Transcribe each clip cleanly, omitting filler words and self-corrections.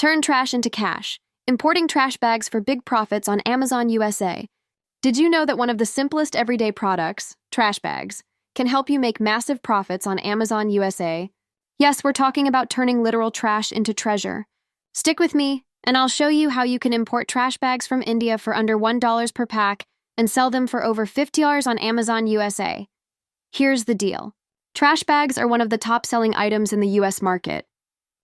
Turn trash into cash. Importing trash bags for big profits on Amazon USA. Did you know that one of the simplest everyday products, trash bags, can help you make massive profits on Amazon USA? Yes, we're talking about turning literal trash into treasure. Stick with me, and I'll show you how you can import trash bags from India for under $1 per pack and sell them for over $50 on Amazon USA. Here's the deal. Trash bags are one of the top-selling items in the US market.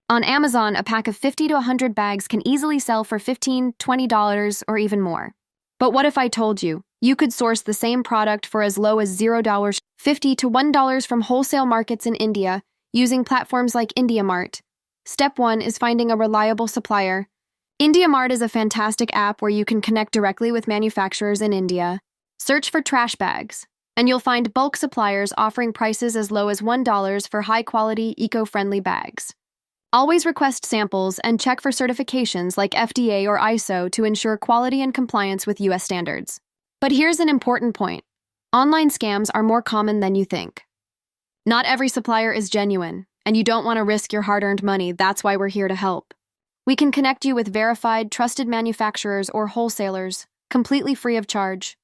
On Amazon, a pack of 50 to 100 bags can easily sell for $15, $20, or even more. But what if I told you could source the same product for as low as $0, $50 to $1 from wholesale markets in India using platforms like IndiaMART? Step 1 is finding a reliable supplier. IndiaMART is a fantastic app where you can connect directly with manufacturers in India. Search for trash bags, and you'll find bulk suppliers offering prices as low as $1 for high-quality, eco-friendly bags. Always request samples and check for certifications like FDA or ISO to ensure quality and compliance with US standards. But here's an important point. Online scams are more common than you think. Not every supplier is genuine, and you don't want to risk your hard-earned money. That's why we're here to help. We can connect you with verified, trusted manufacturers or wholesalers, completely free of charge.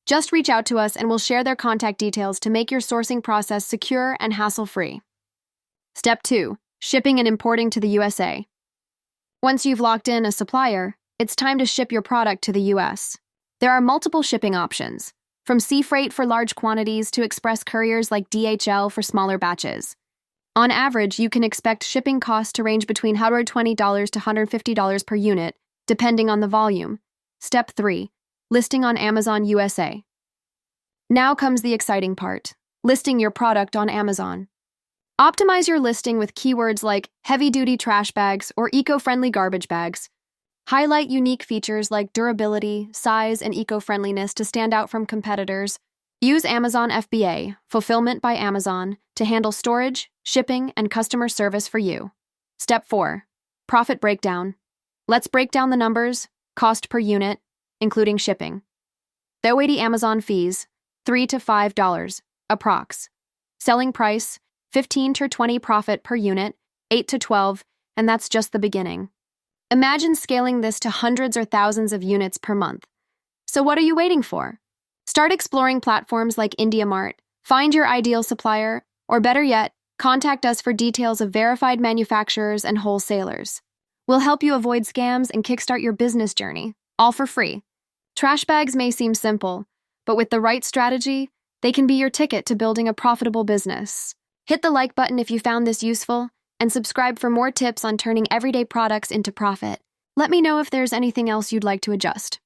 Just reach out to us and we'll share their contact details to make your sourcing process secure and hassle-free. Step 2. Shipping and importing to the USA. Once you've locked in a supplier, it's time to ship your product to the US. There are multiple shipping options, from sea freight for large quantities to express couriers like DHL for smaller batches. On average, you can expect shipping costs to range between $120 to $150 per unit, depending on the volume. Step 3. Listing on Amazon USA. Now comes the exciting part, listing your product on Amazon. Optimize your listing with keywords like heavy-duty trash bags or eco-friendly garbage bags. Highlight unique features like durability, size, and eco-friendliness to stand out from competitors. Use Amazon FBA, Fulfillment by Amazon, to handle storage, shipping, and customer service for you. Step 4. Profit breakdown. Let's break down the numbers, cost per unit, including shipping. The Amazon fees, $3 to $5, approx. Selling price, 15 to 20 profit per unit, 8 to 12, and that's just the beginning. Imagine scaling this to hundreds or thousands of units per month. So what are you waiting for? Start exploring platforms like IndiaMART, find your ideal supplier, or better yet, contact us for details of verified manufacturers and wholesalers. We'll help you avoid scams and kickstart your business journey, all for free. Trash bags may seem simple, but with the right strategy, they can be your ticket to building a profitable business. Hit the like button if you found this useful, and subscribe for more tips on turning everyday products into profit. Let me know if there's anything else you'd like to adjust.